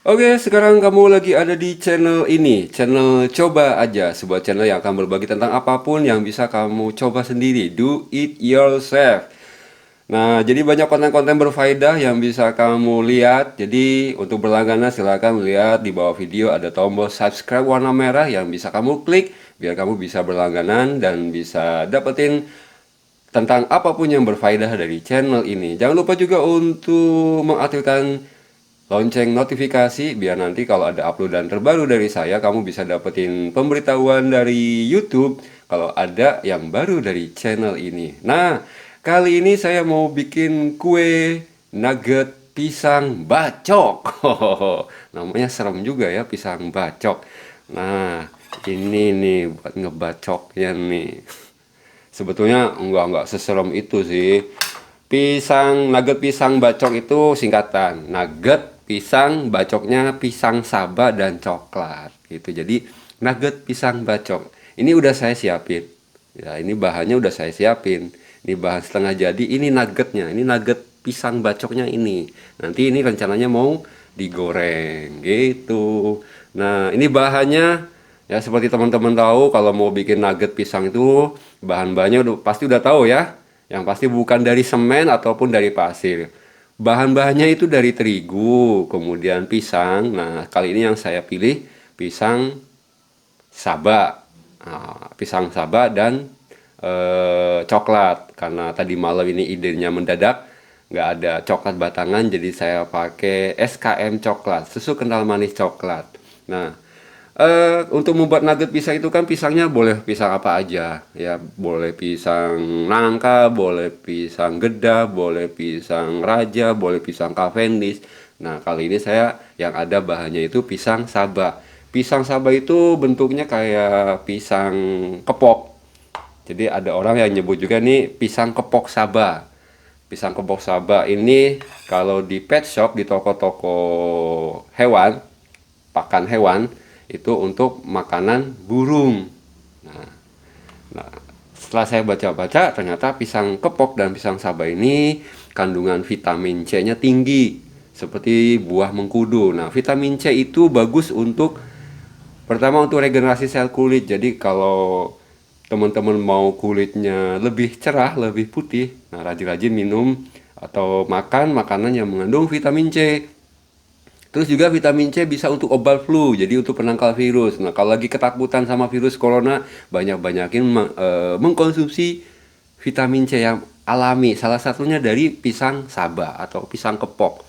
Oke, sekarang kamu lagi ada di channel ini, channel Coba Aja, sebuah channel yang akan berbagi tentang apapun yang bisa kamu coba sendiri, do it yourself. Nah, jadi banyak konten-konten berfaedah yang bisa kamu lihat. Jadi, untuk berlangganan silahkan lihat di bawah video ada tombol subscribe warna merah yang bisa kamu klik biar kamu bisa berlangganan dan bisa dapetin tentang apapun yang berfaedah dari channel ini. Jangan lupa juga untuk mengaktifkan lonceng notifikasi biar nanti kalau ada uploadan terbaru dari saya kamu bisa dapetin pemberitahuan dari YouTube kalau ada yang baru dari channel ini. Nah, kali ini saya mau bikin kue nugget pisang bacok. Namanya serem juga ya, pisang bacok. Nah, ini nih buat ngebacoknya nih. Sebetulnya enggak seserem itu sih. Pisang nugget pisang bacok itu singkatan. Nugget pisang bacoknya pisang saba dan coklat gitu. Jadi nugget pisang bacok. Ini udah saya siapin. Ya, ini bahannya udah saya siapin. Ini bahan setengah jadi, ini nuggetnya. Ini nugget pisang bacoknya ini. Nanti ini rencananya mau digoreng gitu. Nah, ini bahannya ya seperti teman-teman tahu kalau mau bikin nugget pisang itu bahan-bahannya pasti udah tahu ya. Yang pasti bukan dari semen ataupun dari pasir. Bahan-bahannya itu dari terigu, kemudian pisang. Nah, kali ini yang saya pilih pisang saba. Nah, pisang saba dan coklat. Karena tadi malam ini idenya mendadak, nggak ada coklat batangan, jadi saya pakai SKM coklat, susu kental manis coklat. Nah, untuk membuat nugget pisang itu kan pisangnya boleh pisang apa aja ya, boleh pisang nangka, boleh pisang geda, boleh pisang raja, boleh pisang cavendish. Nah, kali ini saya yang ada bahannya itu pisang saba. Pisang saba itu bentuknya kayak pisang kepok. Jadi ada orang yang nyebut juga nih pisang kepok saba. Pisang kepok saba ini kalau di pet shop, di toko-toko hewan, pakan hewan, itu untuk makanan burung. Nah, nah, setelah saya baca-baca ternyata pisang kepok dan pisang saba ini kandungan vitamin C-nya tinggi seperti buah mengkudu. Nah, vitamin C itu bagus untuk pertama untuk regenerasi sel kulit. Jadi kalau teman-teman mau kulitnya lebih cerah, lebih putih, nah rajin-rajin minum atau makan makanan yang mengandung vitamin C. Terus juga vitamin C bisa untuk obat flu, jadi untuk penangkal virus. Nah, kalau lagi ketakutan sama virus corona, banyak-banyakin mengkonsumsi vitamin C yang alami. Salah satunya dari pisang saba atau pisang kepok.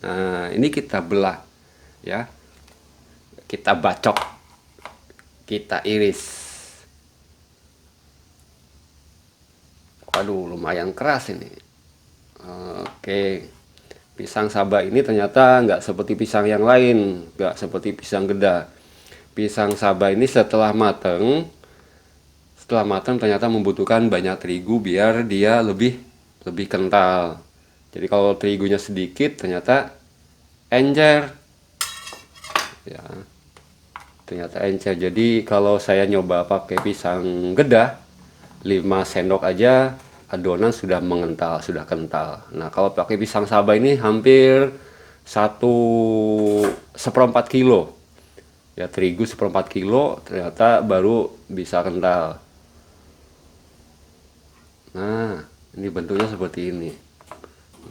Nah, ini kita belah ya. Kita bacok, kita iris. Waduh, lumayan keras ini. Oke. Pisang saba ini ternyata nggak seperti pisang yang lain, nggak seperti pisang geda. Pisang saba ini setelah matang ternyata membutuhkan banyak terigu biar dia lebih lebih kental. Jadi kalau terigunya sedikit ternyata encer, ya ternyata encer. Jadi kalau saya nyoba pakai pisang geda, 5 sendok aja adonan sudah mengental, sudah kental. Nah, kalau pakai pisang saba ini hampir satu seperempat kilo. Ya, terigu seperempat kilo ternyata baru bisa kental. Nah, ini bentuknya seperti ini.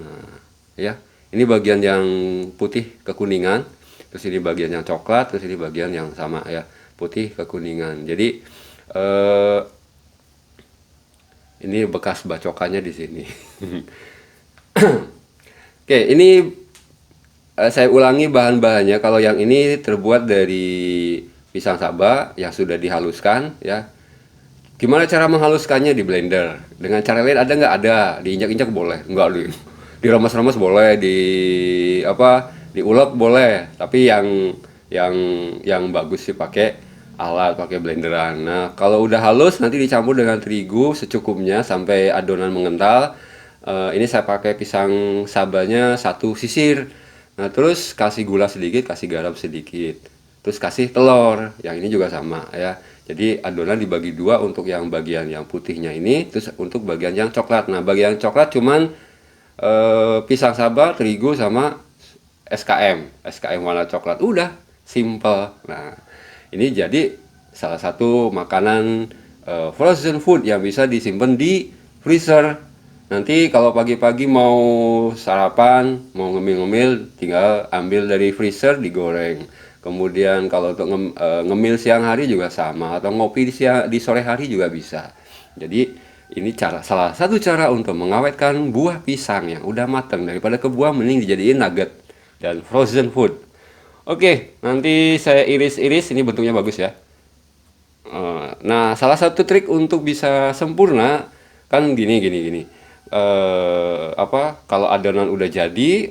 Nah, ya. Ini bagian yang putih kekuningan, terus ini bagian yang coklat, terus ini bagian yang sama ya, putih kekuningan. Jadi eh, ini bekas bacokannya di sini. Oke, ini saya ulangi bahan-bahannya. Kalau yang ini terbuat dari pisang saba yang sudah dihaluskan ya. Gimana cara menghaluskannya? Di blender. Dengan cara lain ada nggak? Ada. Diinjak-injak boleh. Nggak diremes-remes boleh. Diulek boleh. Tapi yang yang bagus sih pakai alat, pakai blenderan. Nah, kalau udah halus nanti dicampur dengan terigu secukupnya sampai adonan mengental. Ini saya pakai pisang sabanya satu sisir. Nah, terus kasih gula sedikit, kasih garam sedikit. Terus kasih telur. Yang ini juga sama ya. Jadi adonan dibagi dua untuk yang bagian yang putihnya ini, terus untuk bagian yang coklat. Nah, bagian coklat cuman pisang saba, terigu sama SKM warna coklat, udah simple. Nah, ini jadi salah satu makanan frozen food yang bisa disimpan di freezer. Nanti kalau pagi-pagi mau sarapan, mau ngemil-ngemil, tinggal ambil dari freezer, digoreng. Kemudian kalau untuk ngemil siang hari juga sama, atau ngopi di sore hari juga bisa. Jadi ini salah satu cara untuk mengawetkan buah pisang yang udah matang. Daripada kebuang, mending dijadiin nugget dan frozen food. Oke, nanti saya iris-iris, ini bentuknya bagus ya. Nah, salah satu trik untuk bisa sempurna kan gini. Kalau adonan udah jadi,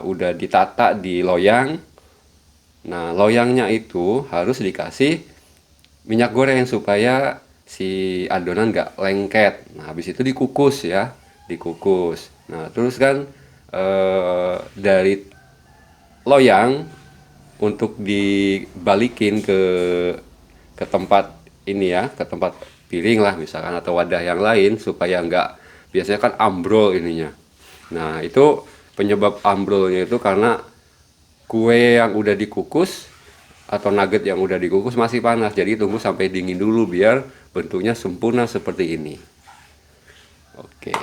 udah ditata di loyang. Nah, loyangnya itu harus dikasih minyak goreng supaya si adonan nggak lengket. Nah, habis itu dikukus ya, dikukus. Nah, terus kan dari loyang untuk dibalikin ke tempat ini ya, ke tempat piring lah misalkan, atau wadah yang lain, supaya nggak, biasanya kan ambrol ininya. Nah, itu penyebab ambrolnya itu karena kue yang udah dikukus atau nugget yang udah dikukus masih panas. Jadi tunggu sampai dingin dulu biar bentuknya sempurna seperti ini. Oke.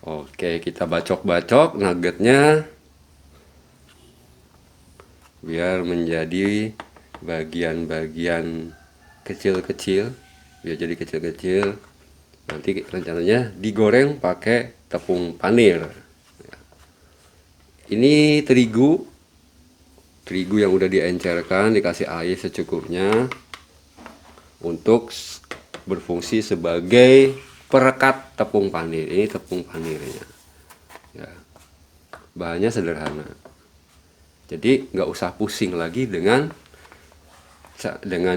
Oke, kita bacok-bacok nuggetnya biar menjadi bagian-bagian kecil-kecil, biar jadi kecil-kecil. Nanti rencananya digoreng pakai tepung panir. Ini terigu yang udah diencerkan, dikasih air secukupnya untuk berfungsi sebagai perekat tepung panir. Ini tepung panirnya ya. Bahannya sederhana, jadi nggak usah pusing lagi dengan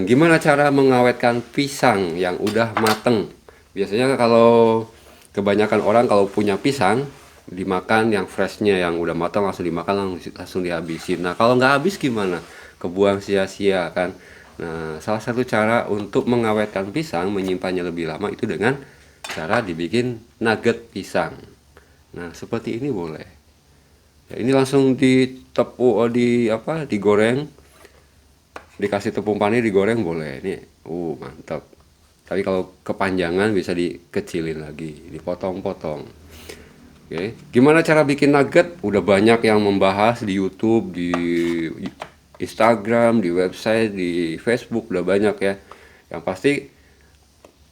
gimana cara mengawetkan pisang yang udah mateng. Biasanya kalau kebanyakan orang kalau punya pisang, dimakan yang freshnya, yang udah matang langsung dimakan, langsung dihabisin. Nah, kalau nggak habis gimana? Kebuang sia-sia kan. Nah, salah satu cara untuk mengawetkan pisang, menyimpannya lebih lama, itu dengan cara dibikin nugget pisang. Nah, seperti ini boleh ya. Ini langsung digoreng, dikasih tepung panir, digoreng boleh. Ini mantap. Tapi kalau kepanjangan bisa dikecilin lagi, dipotong-potong. Oke, gimana cara bikin nugget? Udah banyak yang membahas di YouTube, di Instagram, di website, di Facebook, udah banyak ya. Yang pasti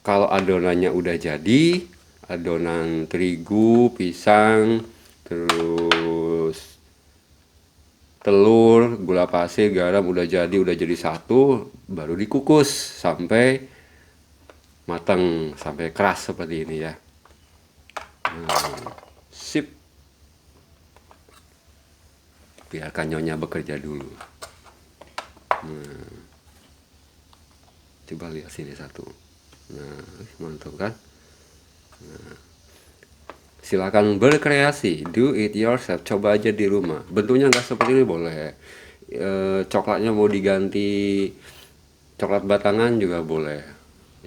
kalau adonannya udah jadi, adonan terigu, pisang, terus telur, gula pasir, garam udah jadi satu, baru dikukus sampai matang, sampai keras seperti ini ya. Sip. Biarkan nyonya bekerja dulu. Coba lihat sini satu. Nah, mantap kan? Silakan berkreasi, do it yourself, coba aja di rumah. Bentuknya nggak seperti ini boleh. Coklatnya mau diganti coklat batangan juga boleh,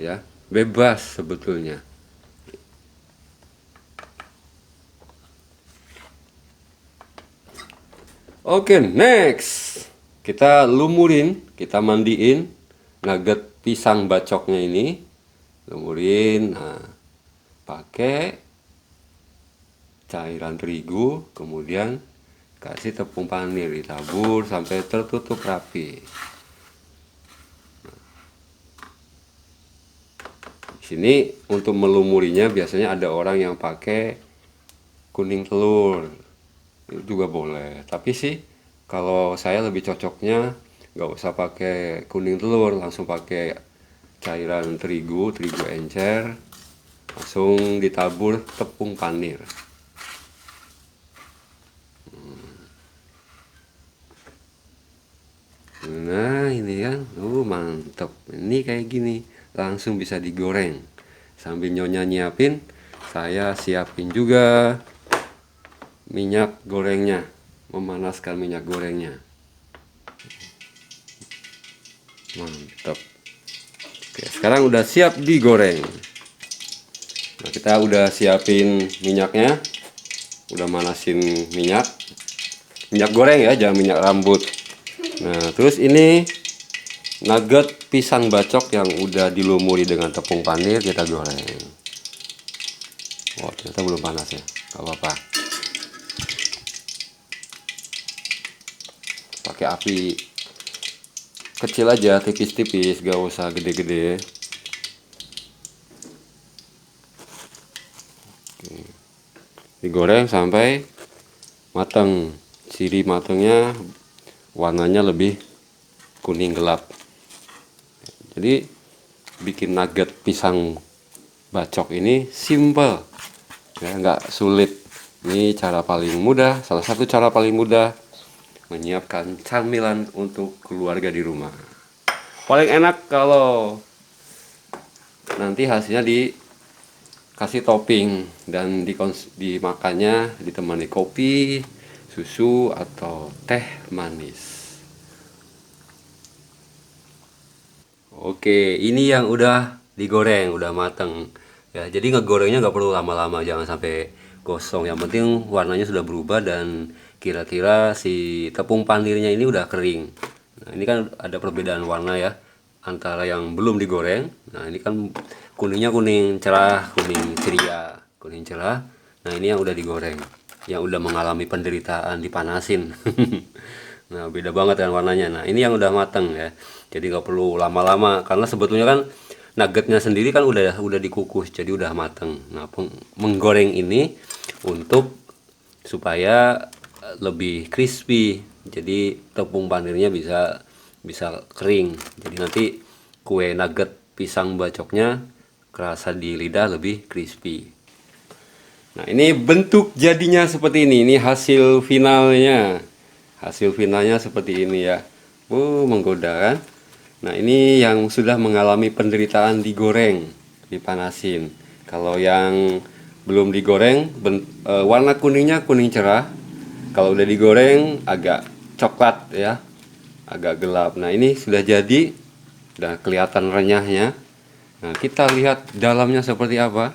ya. Bebas sebetulnya. Oke, next. Kita lumurin, kita mandiin nugget pisang bacoknya ini. Lumurin, nah, pakai cairan terigu, kemudian kasih tepung panir, ditabur sampai tertutup rapi. Di sini untuk melumurinya biasanya ada orang yang pakai kuning telur, itu juga boleh. Tapi sih kalau saya lebih cocoknya nggak usah pakai kuning telur, langsung pakai cairan terigu encer, langsung ditabur tepung panir. Nah, ini kan, mantep. Ini kayak gini, langsung bisa digoreng. Sambil nyonya nyiapin, saya siapin juga minyak gorengnya, memanaskan minyak gorengnya. Mantap. Oke, sekarang udah siap digoreng. Nah, kita udah siapin minyaknya. udah manasin minyak goreng ya, jangan minyak rambut. Nah, terus ini nugget pisang bacok yang udah dilumuri dengan tepung panir kita goreng. Oh, ternyata belum panas ya, gak apa-apa. Pakai api kecil aja, tipis-tipis, gak usah gede-gede. Digoreng sampai matang. Ciri matangnya warnanya lebih kuning gelap. Jadi bikin nugget pisang bacok ini simple ya, nggak sulit. Ini cara paling mudah, salah satu cara paling mudah menyiapkan camilan untuk keluarga di rumah. Paling enak kalau nanti hasilnya dikasih topping dan dimakannya ditemani kopi, susu, atau teh manis. Oke, ini yang udah digoreng, udah mateng. Ya, jadi ngegorengnya nggak perlu lama-lama, jangan sampai gosong. Yang penting warnanya sudah berubah dan kira-kira si tepung panirnya ini udah kering. Nah, ini kan ada perbedaan warna ya antara yang belum digoreng. Nah, ini kan kuningnya kuning cerah, kuning ceria, kuning cerah. Nah, ini yang udah digoreng, yang udah mengalami penderitaan dipanasin. Nah, beda banget kan warnanya. Nah, ini yang udah mateng ya. Jadi nggak perlu lama-lama karena sebetulnya kan nuggetnya sendiri kan udah dikukus, jadi udah mateng. Nah, menggoreng ini untuk supaya lebih crispy. Jadi tepung panirnya bisa bisa kering. Jadi nanti kue nugget pisang bacoknya kerasa di lidah lebih crispy. Nah, ini bentuk jadinya seperti ini. Ini hasil finalnya. Hasil finalnya seperti ini ya. Menggoda kan? Nah, ini yang sudah mengalami penderitaan digoreng, dipanasin. Kalau yang belum digoreng, warna kuningnya kuning cerah. Kalau udah digoreng agak coklat ya, agak gelap. Nah, ini sudah jadi, udah kelihatan renyahnya. Nah, kita lihat dalamnya seperti apa.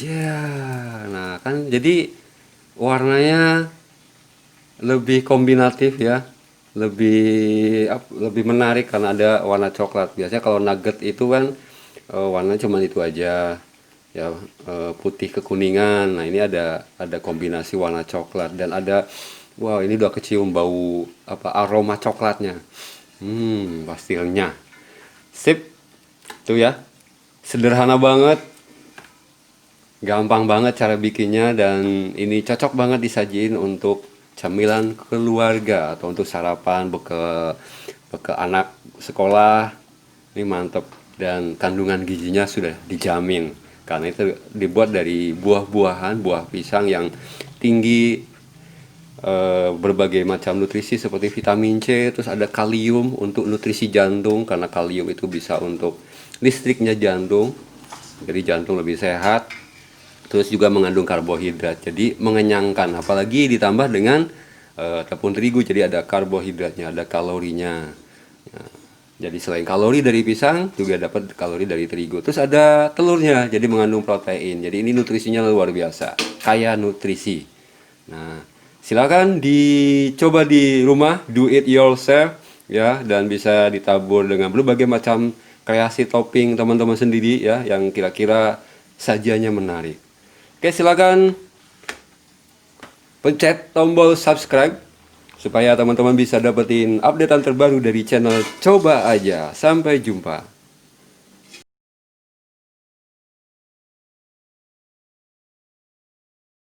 Ya, nah kan jadi warnanya lebih kombinatif ya, lebih menarik karena ada warna coklat. Biasanya kalau nugget itu kan warnanya cuma itu aja ya, putih kekuningan. Nah, ini ada kombinasi warna coklat dan ada, wah, ini udah kecium bau apa, aroma coklatnya. Pastinya sip tuh ya, sederhana banget, gampang banget cara bikinnya, dan ini cocok banget disajiin untuk camilan keluarga atau untuk sarapan bekal anak sekolah. Ini mantep dan kandungan gizinya sudah dijamin karena itu dibuat dari buah-buahan, buah pisang yang tinggi berbagai macam nutrisi seperti vitamin C, terus ada kalium untuk nutrisi jantung karena kalium itu bisa untuk listriknya jantung, jadi jantung lebih sehat. Terus juga mengandung karbohidrat, jadi mengenyangkan, apalagi ditambah dengan tepung terigu, jadi ada karbohidratnya, ada kalorinya. Ya, jadi selain kalori dari pisang juga dapat kalori dari terigu. Terus ada telurnya, jadi mengandung protein. Jadi ini nutrisinya luar biasa, kaya nutrisi. Nah, silakan dicoba di rumah, do it yourself ya, dan bisa ditabur dengan berbagai macam kreasi topping teman-teman sendiri ya, yang kira-kira sajiannya menarik. Oke, silakan pencet tombol subscribe supaya teman-teman bisa dapetin updatean terbaru dari channel Coba Aja. Sampai jumpa.